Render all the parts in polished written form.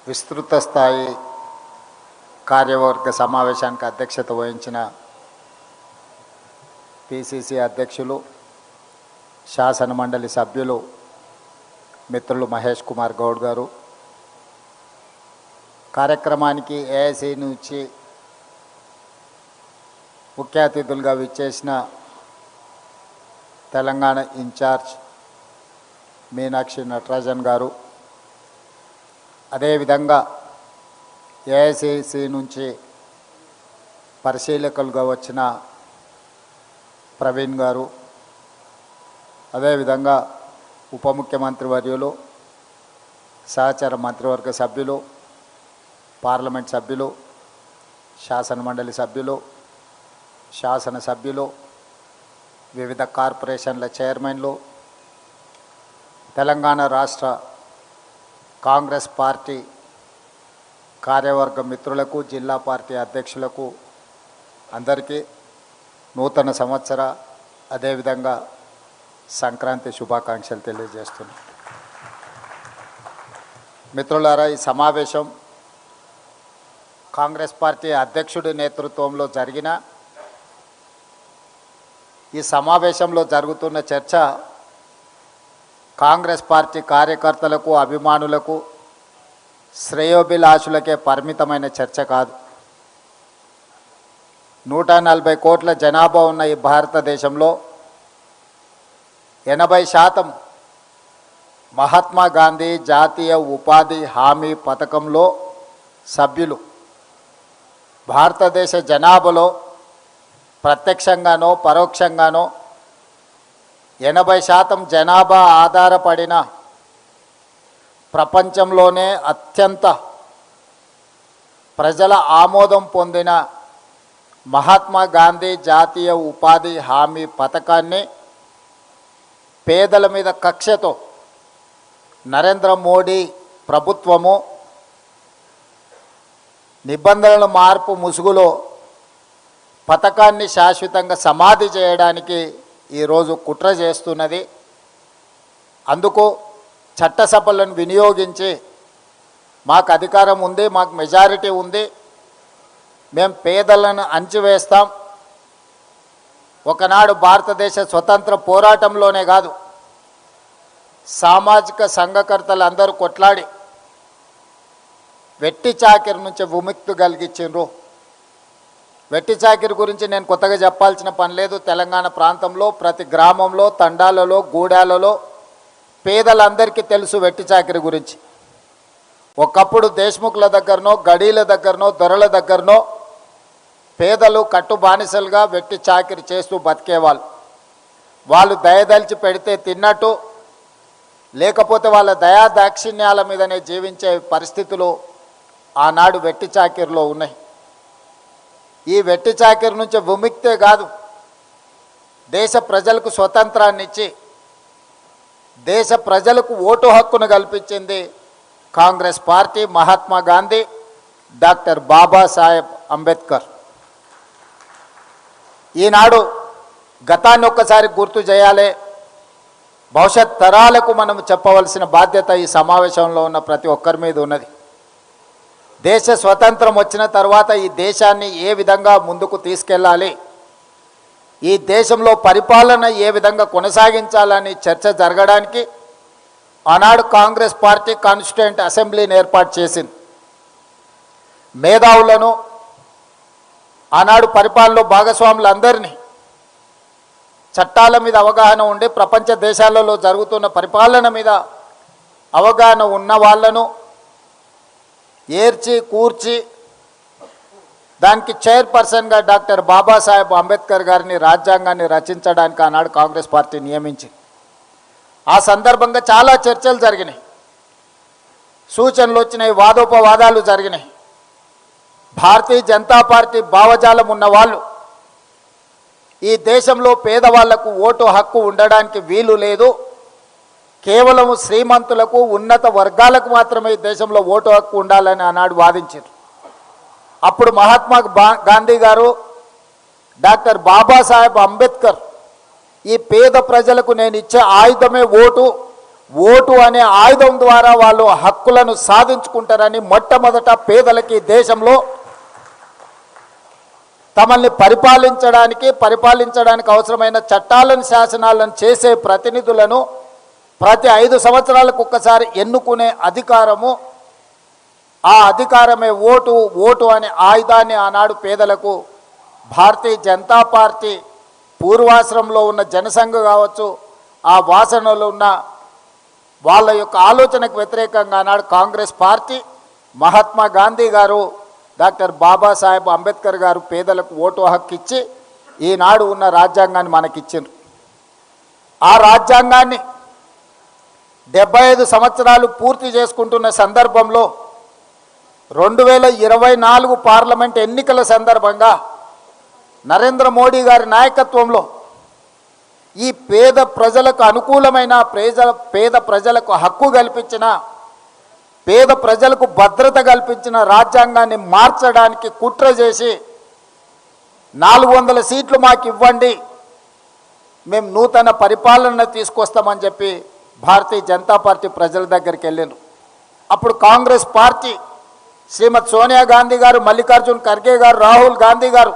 విస్తృత స్థాయి కార్యవర్గ సమావేశానికి అధ్యక్షత వహించిన పిసిసి అధ్యక్షులు, శాసన మండలి సభ్యులు మిత్రులు మహేష్ కుమార్ గౌడ్ గారు, కార్యక్రమానికి ఏఐసి నుంచి ముఖ్య అతిథులుగా విచ్చేసిన తెలంగాణ ఇన్ఛార్జ్ మీనాక్షి నటరాజన్ గారు, అదేవిధంగా ఏఐసిసి నుంచి పరిశీలకులుగా వచ్చిన ప్రవీణ్ గారు, అదేవిధంగా ఉప ముఖ్యమంత్రి వర్యులు, సహచర మంత్రివర్గ సభ్యులు, పార్లమెంట్ సభ్యులు, శాసన మండలి సభ్యులు, శాసనసభ్యులు, వివిధ కార్పొరేషన్ల చైర్మన్లు, తెలంగాణ రాష్ట్ర కాంగ్రెస్ పార్టీ కార్యవర్గ మిత్రులకు, జిల్లా పార్టీ అధ్యక్షులకు అందరికీ నూతన సంవత్సర అదేవిధంగా సంక్రాంతి శుభాకాంక్షలు తెలియజేస్తున్నాను. మిత్రులారా, ఈ సమావేశం కాంగ్రెస్ పార్టీ అధ్యక్షుడి నేతృత్వంలో జరిగిన ఈ సమావేశంలో జరుగుతున్న చర్చ కాంగ్రెస్ పార్టీ కార్యకర్తలకు, అభిమానులకు, శ్రేయోభిలాషులకే పరిమితమైన చర్చ కాదు. 140 కోట్ల జనాభా ఉన్న ఈ భారతదేశంలో 80% మహాత్మా గాంధీ జాతీయ ఉపాధి హామీ పథకంలో సభ్యులు. భారతదేశ జనాభాలో ప్రత్యక్షంగానో పరోక్షంగానో 80% జనాభా ఆధారపడిన ప్రపంచంలోనే అత్యంత ప్రజల ఆమోదం పొందిన మహాత్మా గాంధీ జాతీయ ఉపాధి హామీ పథకాన్ని పేదల మీద కక్షతో నరేంద్ర మోడీ ప్రభుత్వము నిబంధనల మార్పు ముసుగులో పథకాన్ని శాశ్వతంగా సమాధి చేయడానికి ఈరోజు కుట్ర చేస్తున్నది. అందుకు చట్టసభలను వినియోగించి మాకు అధికారం ఉంది, మాకు మెజారిటీ ఉంది, మేము పేదలను అణచివేస్తాం, ఒకనాడు భారతదేశ స్వతంత్ర పోరాటంలోనే కాదు సామాజిక సంఘకర్తలు అందరూ కొట్లాడి వెట్టి చాకిరి నుంచి విముక్తి కలిగించిండ్రు. వెట్టి చాకిరి గురించి నేను కొత్తగా చెప్పాల్సిన పని లేదు. తెలంగాణ ప్రాంతంలో ప్రతి గ్రామంలో, తండాలలో, గూడాలలో పేదలందరికీ తెలుసు వెట్టి చాకిరి గురించి. ఒకప్పుడు దేశ్ముఖుల దగ్గరనో, గడీల దగ్గరనో, దొరల దగ్గరనో పేదలు కట్టు బానిసలుగా వెట్టి చాకిరి చేస్తూ బతికేవాళ్ళు. వాళ్ళు దయదలిచి పెడితే తిన్నట్టు, లేకపోతే వాళ్ళ దయా దాక్షిణ్యాల మీదనే జీవించే పరిస్థితులు ఆనాడు వెట్టి చాకిరిలో ఉన్నాయి. ఈ వెట్టి చాకిరి నుంచి విముక్తే కాదు, దేశ ప్రజలకు స్వతంత్రాన్ని ఇచ్చి దేశ ప్రజలకు ఓటు హక్కును కల్పించింది కాంగ్రెస్ పార్టీ, మహాత్మా గాంధీ, డాక్టర్ బాబాసాహెబ్ అంబేద్కర్. ఈనాడు గతాన్ని ఒక్కసారి గుర్తు చేయాలి. భవిష్యత్ తరాలకు మనం చెప్పవలసిన బాధ్యత ఈ సమావేశంలో ఉన్న ప్రతి ఒక్కరి మీద ఉన్నది. దేశ స్వతంత్రం వచ్చిన తర్వాత ఈ దేశాన్ని ఏ విధంగా ముందుకు తీసుకెళ్ళాలి, ఈ దేశంలో పరిపాలన ఏ విధంగా కొనసాగించాలని చర్చ జరగడానికి ఆనాడు కాంగ్రెస్ పార్టీ కాన్స్టిట్యూయెంట్ అసెంబ్లీని ఏర్పాటు చేసింది. మేధావులను, ఆనాడు పరిపాలనలో భాగస్వాములందరినీ, చట్టాల మీద అవగాహన ఉండి ప్రపంచ దేశాలలో జరుగుతున్న పరిపాలన మీద అవగాహన ఉన్న వాళ్ళను ఏర్చి కూర్చి దానికి చైర్పర్సన్గా డాక్టర్ బాబాసాహెబ్ అంబేద్కర్ గారిని రాజ్యాంగాన్ని రచించడానికి ఆనాడు కాంగ్రెస్ పార్టీ నియమించింది. ఆ సందర్భంగా చాలా చర్చలు జరిగినాయి, సూచనలు వచ్చినాయి, వాదోపవాదాలు జరిగినాయి. భారతీయ జనతా పార్టీ భావజాలం ఉన్నవాళ్ళు ఈ దేశంలో పేదవాళ్లకు ఓటు హక్కు ఉండడానికి వీలు లేదు, కేవలం శ్రీమంతులకు, ఉన్నత వర్గాలకు మాత్రమే ఈ దేశంలో ఓటు హక్కు ఉండాలని ఆనాడు వాదించారు. అప్పుడు మహాత్మా గాంధీ గారు, డాక్టర్ బాబాసాహెబ్ అంబేద్కర్ ఈ పేద ప్రజలకు నేను ఇచ్చే ఆయుధమే ఓటు, ఓటు అనే ఆయుధం ద్వారా వాళ్ళు హక్కులను సాధించుకుంటారని మొట్టమొదట పేదలకి దేశంలో తమల్ని పరిపాలించడానికి అవసరమైన చట్టాలను శాసనాలను చేసే ప్రతినిధులను ప్రతి 5 సంవత్సరాలకు ఒక్కసారి ఎన్నుకునే అధికారము, ఆ అధికారమే ఓటు అనే ఆయుధాన్ని ఆనాడు పేదలకు భారతీయ జనతా పార్టీ పూర్వాశ్రమంలో ఉన్న జనసంఘ కావచ్చు, ఆ వాసనలో ఉన్న వాళ్ళ యొక్క ఆలోచనకు వ్యతిరేకంగా ఆనాడు కాంగ్రెస్ పార్టీ, మహాత్మా గాంధీ గారు, డాక్టర్ బాబాసాహెబ్ అంబేద్కర్ గారు పేదలకు ఓటు హక్కు ఇచ్చి ఈనాడు ఉన్న రాజ్యాంగాన్ని మనకిచ్చారు. ఆ రాజ్యాంగాన్ని 75 సంవత్సరాలు పూర్తి చేసుకుంటున్న సందర్భంలో 2024 పార్లమెంట్ ఎన్నికల సందర్భంగా నరేంద్ర మోడీ గారి నాయకత్వంలో ఈ పేద ప్రజలకు అనుకూలమైన పేద ప్రజలకు హక్కు కల్పించిన, పేద ప్రజలకు భద్రత కల్పించిన రాజ్యాంగాన్ని మార్చడానికి కుట్ర చేసి 400 సీట్లు మాకు ఇవ్వండి, మేము నూతన పరిపాలన తీసుకొస్తామని చెప్పి భారతీయ జనతా పార్టీ ప్రజల దగ్గరికి వెళ్ళారు. అప్పుడు కాంగ్రెస్ పార్టీ శ్రీమతి సోనియా గాంధీ గారు, మల్లికార్జున్ ఖర్గే గారు, రాహుల్ గాంధీ గారు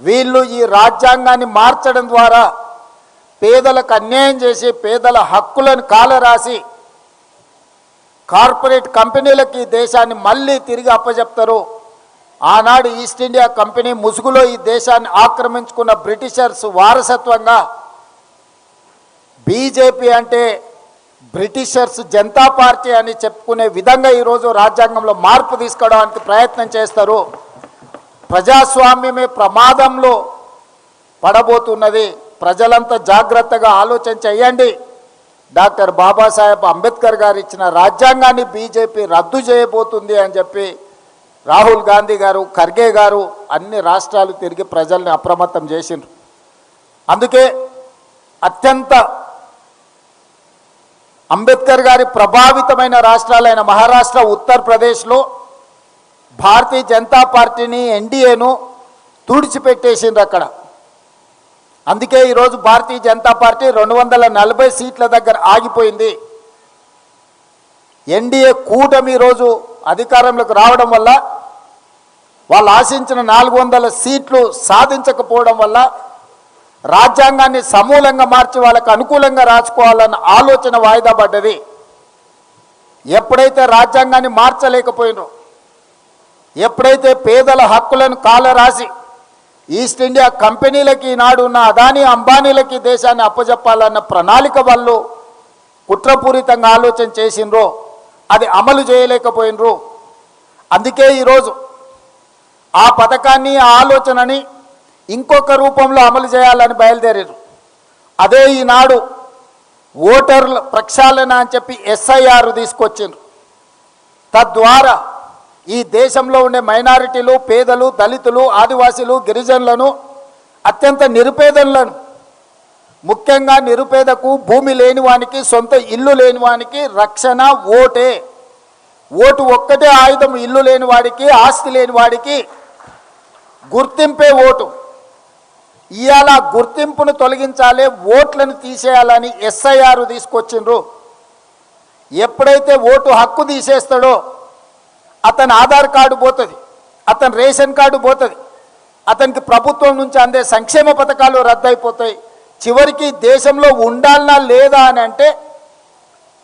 వీళ్ళు ఈ రాజ్యాంగాన్ని మార్చడం ద్వారా పేదలకు అన్యాయం చేసి పేదల హక్కులను కాలరాసి కార్పొరేట్ కంపెనీలకు ఈ దేశాన్ని మళ్ళీ తిరిగి అప్పచెప్తారు. ఆనాడు ఈస్ట్ ఇండియా కంపెనీ ముసుగులో ఈ దేశాన్ని ఆక్రమించుకున్న బ్రిటిషర్స్ వారసత్వంగా బీజేపీ అంటే బ్రిటిషర్స్ జనతా పార్టీ అని చెప్పుకునే విధంగా ఈరోజు రాజ్యాంగంలో మార్పు తీసుకోవడానికి ప్రయత్నం చేస్తారు. ప్రజాస్వామ్యమే ప్రమాదంలో పడబోతున్నది. ప్రజలంతా జాగ్రత్తగా ఆలోచన చేయండి. డాక్టర్ బాబాసాహెబ్ అంబేద్కర్ గారు ఇచ్చిన రాజ్యాంగాన్ని బీజేపీ రద్దు చేయబోతుంది అని చెప్పి రాహుల్ గాంధీ గారు, ఖర్గే గారు అన్ని రాష్ట్రాలు తిరిగి ప్రజల్ని అప్రమత్తం చేసిండ్రు. అందుకే అత్యంత అంబేద్కర్ గారి ప్రభావితమైన రాష్ట్రాలైన మహారాష్ట్ర, ఉత్తరప్రదేశ్లో భారతీయ జనతా పార్టీని, ఎన్డీఏను తుడిచిపెట్టేసిండ్రు అక్కడ. అందుకే ఈరోజు భారతీయ జనతా పార్టీ 240 సీట్ల దగ్గర ఆగిపోయింది. ఎన్డీఏ కూటమి ఈరోజు అధికారంలోకి రావడం వల్ల, వాళ్ళు ఆశించిన 400 సీట్లు సాధించకపోవడం వల్ల రాజ్యాంగాన్ని సమూలంగా మార్చి వాళ్ళకు అనుకూలంగా రాసుకోవాలన్న ఆలోచన వాయిదా పడ్డది. ఎప్పుడైతే రాజ్యాంగాన్ని మార్చలేకపోయినో, ఎప్పుడైతే పేదల హక్కులను కాలరాసి ఈస్ట్ ఇండియా కంపెనీలకి ఈనాడు ఉన్న అదానీ అంబానీలకి దేశాన్ని అప్పజెప్పాలన్న ప్రణాళిక వాళ్ళు కుట్రపూరితంగా ఆలోచన చేసినరో అది అమలు చేయలేకపోయినరు. అందుకే ఈరోజు ఆ పథకాన్ని, ఆ ఆలోచనని ఇంకొక రూపంలో అమలు చేయాలని బయలుదేరారు. అదే ఈనాడు ఓటర్ల ప్రక్షాళన అని చెప్పి ఎస్ఐఆర్ తీసుకొచ్చిండ్రు. తద్వారా ఈ దేశంలో ఉండే మైనారిటీలు, పేదలు, దళితులు, ఆదివాసీలు, గిరిజనులను, అత్యంత నిరుపేదలను, ముఖ్యంగా నిరుపేదకు, భూమి లేని వానికి, సొంత ఇల్లు లేని వానికి రక్షణ ఓటే. ఓటు ఒక్కటే ఆయుధం. ఇల్లు లేని వాడికి, ఆస్తి లేని వాడికి గుర్తింపే ఓటు. ఇవాళ గుర్తింపును తొలగించాలి, ఓట్లను తీసేయాలని ఎస్ఐఆర్ తీసుకొచ్చిండ్రు. ఎప్పుడైతే ఓటు హక్కు తీసేస్తాడో అతని ఆధార్ కార్డు పోతుంది, అతని రేషన్ కార్డు పోతుంది, అతనికి ప్రభుత్వం నుంచి అందే సంక్షేమ పథకాలు రద్దయిపోతాయి. చివరికి దేశంలో ఉండాలనా లేదా అని అంటే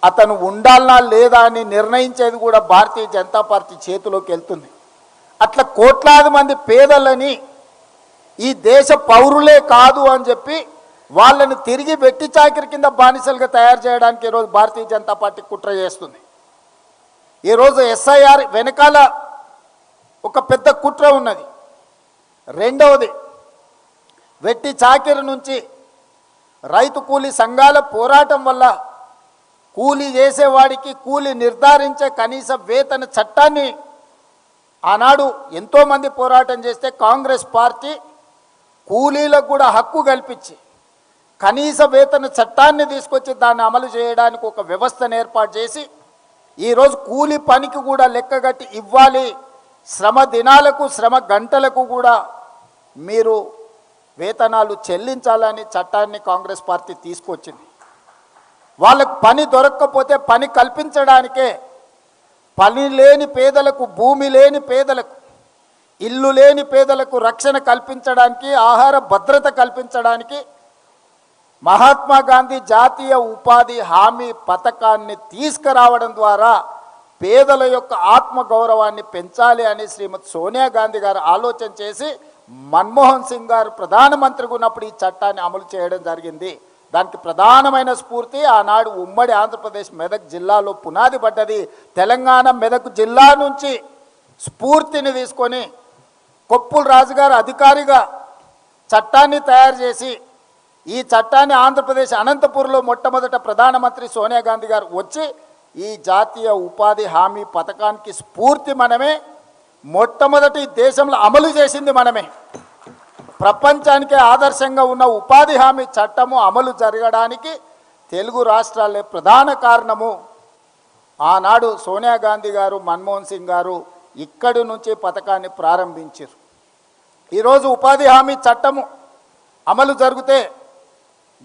అతను ఉండాలనా లేదా అని నిర్ణయించేది కూడా భారతీయ జనతా పార్టీ చేతిలోకి వెళ్తుంది. అట్లా కోట్లాది మంది పేదలని ఈ దేశ పౌరులే కాదు అని చెప్పి వాళ్ళని తిరిగి వెట్టి చాకిరి కింద బానిసలుగా తయారు చేయడానికి ఈరోజు భారతీయ జనతా పార్టీ కుట్ర చేస్తుంది. ఈరోజు ఎస్ఐఆర్ వెనకాల ఒక పెద్ద కుట్ర ఉన్నది. రెండవది, వెట్టి చాకిరి నుంచి రైతు కూలీ సంఘాల పోరాటం వల్ల కూలీ చేసేవాడికి కూలీ నిర్ధారించే కనీస వేతన చట్టాన్ని ఆనాడు ఎంతోమంది పోరాటం చేస్తే కాంగ్రెస్ పార్టీ కూలీలకు కూడా హక్కు కల్పించి కనీస వేతన చట్టాన్ని తీసుకొచ్చి దాన్ని అమలు చేయడానికి ఒక వ్యవస్థను ఏర్పాటు చేసి ఈరోజు కూలీ పనికి కూడా లెక్కగట్టి ఇవ్వాలి, శ్రమ దినాలకు, శ్రమ గంటలకు కూడా మీరు వేతనాలు చెల్లించాలని చట్టాన్ని కాంగ్రెస్ పార్టీ తీసుకొచ్చింది. వాళ్ళకు పని దొరక్కపోతే పని కల్పించడానికే, పని లేని పేదలకు, భూమి లేని పేదలకు, ఇల్లు లేని పేదలకు రక్షణ కల్పించడానికి, ఆహార భద్రత కల్పించడానికి మహాత్మా గాంధీ జాతీయ ఉపాధి హామీ పథకాన్ని తీసుకురావడం ద్వారా పేదల యొక్క ఆత్మగౌరవాన్ని పెంచాలి అని శ్రీమతి సోనియా గాంధీ గారు ఆలోచన చేసి మన్మోహన్ సింగ్ గారు ప్రధానమంత్రిగా ఉన్నప్పుడు ఈ చట్టాన్ని అమలు చేయడం జరిగింది. దానికి ప్రధానమైన స్ఫూర్తి ఆనాడు ఉమ్మడి ఆంధ్రప్రదేశ్ మెదక్ జిల్లాలో పునాది పడ్డది. తెలంగాణ మెదక్ జిల్లా నుంచి స్ఫూర్తిని తీసుకొని కొప్పుల రాజుగారు అధికారిగా చట్టాన్ని తయారు చేసి ఈ చట్టాన్ని ఆంధ్రప్రదేశ్ అనంతపూర్లో మొట్టమొదట ప్రధానమంత్రి సోనియా గాంధీ గారు వచ్చి ఈ జాతీయ ఉపాధి హామీ పథకానికి స్ఫూర్తి మనమే, మొట్టమొదటి దేశంలో అమలు చేసింది మనమే. ప్రపంచానికే ఆదర్శంగా ఉన్న ఉపాధి హామీ చట్టము అమలు జరగడానికి తెలుగు రాష్ట్రాలే ప్రధాన కారణము. ఆనాడు సోనియా గాంధీ గారు, మన్మోహన్ సింగ్ గారు ఇక్కడి నుంచి పథకాన్ని ప్రారంభించారు. ఈరోజు ఉపాధి హామీ చట్టము అమలు జరిగితే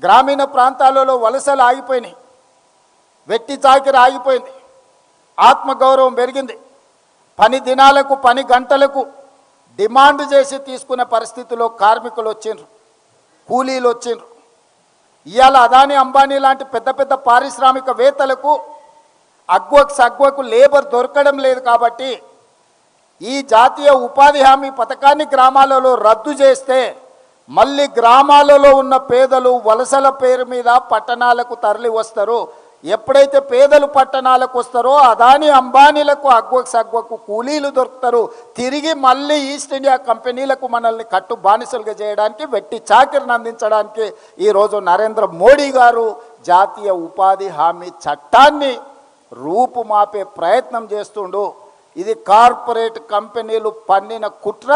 గ్రామీణ ప్రాంతాలలో వలసలు ఆగిపోయినాయి, వెట్టి చాకిరి ఆగిపోయింది, ఆత్మగౌరవం పెరిగింది. పని దినాలకు, పని గంటలకు డిమాండ్ చేసి తీసుకునే పరిస్థితిలో కార్మికులు వచ్చిండ్రు, కూలీలు వచ్చిండ్రు. ఇవాళ అదానీ, అంబానీ లాంటి పెద్ద పెద్ద పారిశ్రామికవేత్తలకు సగ్వకు లేబర్ దొరకడం లేదు. కాబట్టి ఈ జాతీయ ఉపాధి హామీ పథకాన్ని గ్రామాలలో రద్దు చేస్తే మళ్ళీ గ్రామాలలో ఉన్న పేదలు వలసల పేరు మీద పట్టణాలకు తరలి వస్తారు. ఎప్పుడైతే పేదలు పట్టణాలకు వస్తారో అదానీ అంబానీలకు సగ్వకు కూలీలు దొరుకుతారు. తిరిగి మళ్ళీ ఈస్ట్ ఇండియా కంపెనీలకు మనల్ని కట్టు బానిసలుగా చేయడానికి, వెట్టి చాకిరిని అందించడానికి ఈరోజు నరేంద్ర మోడీ గారు జాతీయ ఉపాధి హామీ చట్టాన్ని రూపుమాపే ప్రయత్నం చేస్తుండు. ఇది కార్పొరేట్ కంపెనీలు పన్నిన కుట్ర.